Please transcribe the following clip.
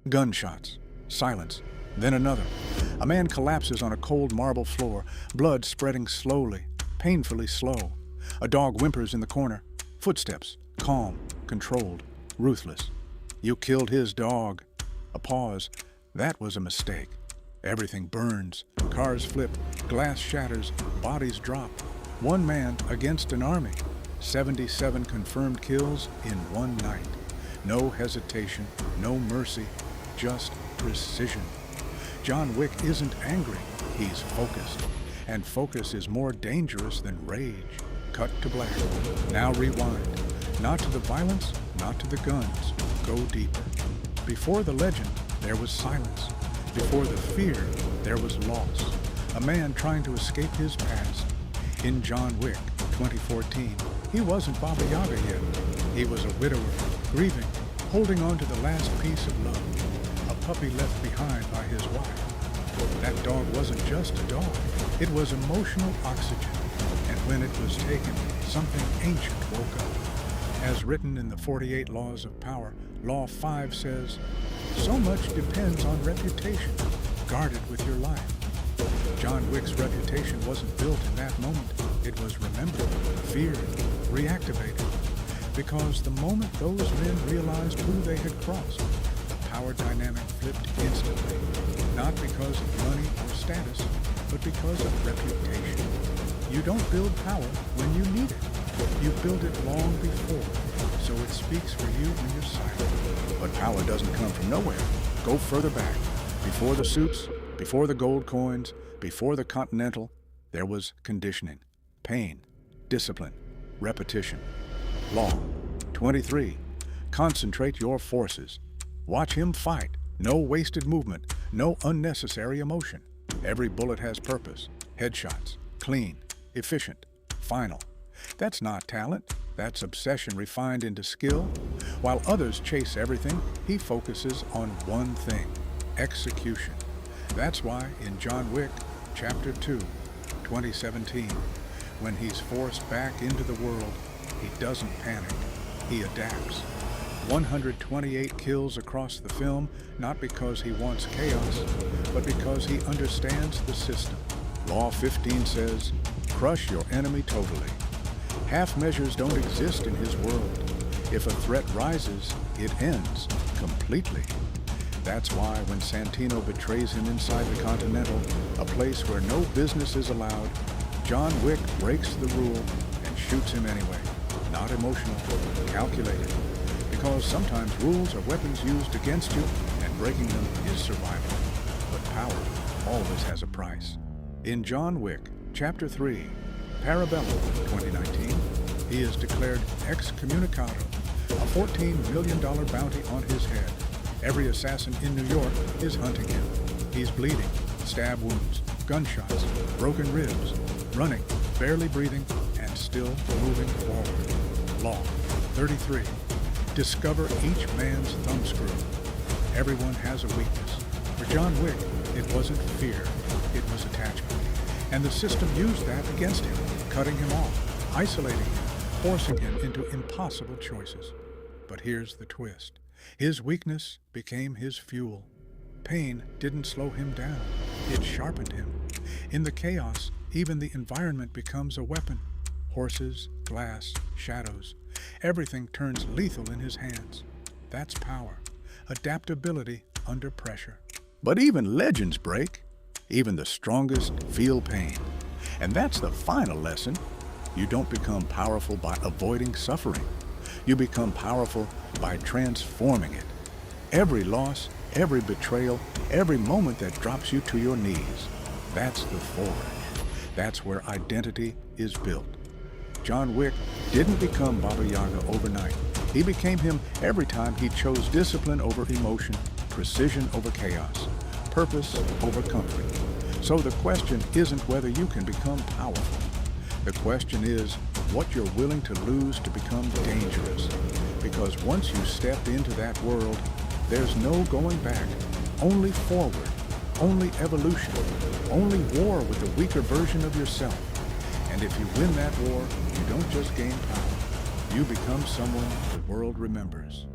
Gunshots. Silence. Then another. A man collapses on a cold marble floor, blood spreading slowly, painfully slow. A dog whimpers in the corner. Footsteps. Calm, controlled, ruthless. You killed his dog. A pause. That was a mistake. Everything burns. Cars flip. Glass shatters. Bodies drop. One man against an army. 77 confirmed kills in one night. No hesitation, no mercy, just precision. John Wick isn't angry, he's focused. And focus is more dangerous than rage. Cut to black. Now rewind. Not to the violence, not to the guns. Go deeper. Before the legend, there was silence. Before the fear, there was loss. A man trying to escape his past. In John Wick, 2014, he wasn't Baba Yaga yet. He was a widower, grieving, holding on to the last piece of love. A puppy left behind by his wife. That dog wasn't just a dog. It was emotional oxygen. And when it was taken, something ancient woke up. As written in the 48 Laws of Power, Law 5 says, "So much depends on reputation. Guard it with your life." John Wick's reputation wasn't built in that moment. It was remembered, feared, reactivated. Because the moment those men realized who they had crossed, the power dynamic flipped instantly. Not because of money or status, but because of reputation. You don't build power when you need it. You build it long before, so it speaks for you when you're silent. But power doesn't come from nowhere. Go further back. Before the suits, before the gold coins, before the Continental, there was conditioning, pain, discipline, repetition. Law 23. Concentrate your forces. Watch him fight. No wasted movement, no unnecessary emotion. Every bullet has purpose. Headshots, clean, efficient, final. That's not talent. That's obsession refined into skill. While others chase everything, he focuses on one thing: execution. That's why in John Wick, Chapter 2, 2017, when he's forced back into the world, he doesn't panic. He adapts. 128 kills across the film, not because he wants chaos, but because he understands the system. Law 15 says, crush your enemy totally. Half measures don't exist in his world. If a threat rises, it ends completely. That's why when Santino betrays him inside the Continental, a place where no business is allowed, John Wick breaks the rule and shoots him anyway. Not emotional, calculated. Because sometimes rules are weapons used against you, and breaking them is survival. But power always has a price. In John Wick, Chapter 3, Parabellum, 2019, he is declared excommunicado, a $14 million bounty on his head. Every assassin in New York is hunting him. He's bleeding, stab wounds, gunshots, broken ribs, running, barely breathing, and still moving forward. Law 33. Discover each man's thumbscrew. Everyone has a weakness. For John Wick, it wasn't fear, it was attachment. And the system used that against him, cutting him off, isolating him, forcing him into impossible choices. But here's the twist. His weakness became his fuel. Pain didn't slow him down. It sharpened him. In the chaos, even the environment becomes a weapon. Horses, glass, shadows. Everything turns lethal in his hands. That's power. Adaptability under pressure. But even legends break. Even the strongest feel pain. And that's the final lesson. You don't become powerful by avoiding suffering. You become powerful by transforming it. Every loss, every betrayal, every moment that drops you to your knees. That's the forge. That's where identity is built. John Wick didn't become Baba Yaga overnight. He became him every time he chose discipline over emotion, precision over chaos, purpose over comfort. So the question isn't whether you can become powerful. The question is what you're willing to lose to become dangerous. Because once you step into that world, there's no going back, only forward, only evolution, only war with the weaker version of yourself. And if you win that war, you don't just gain power, you become someone the world remembers.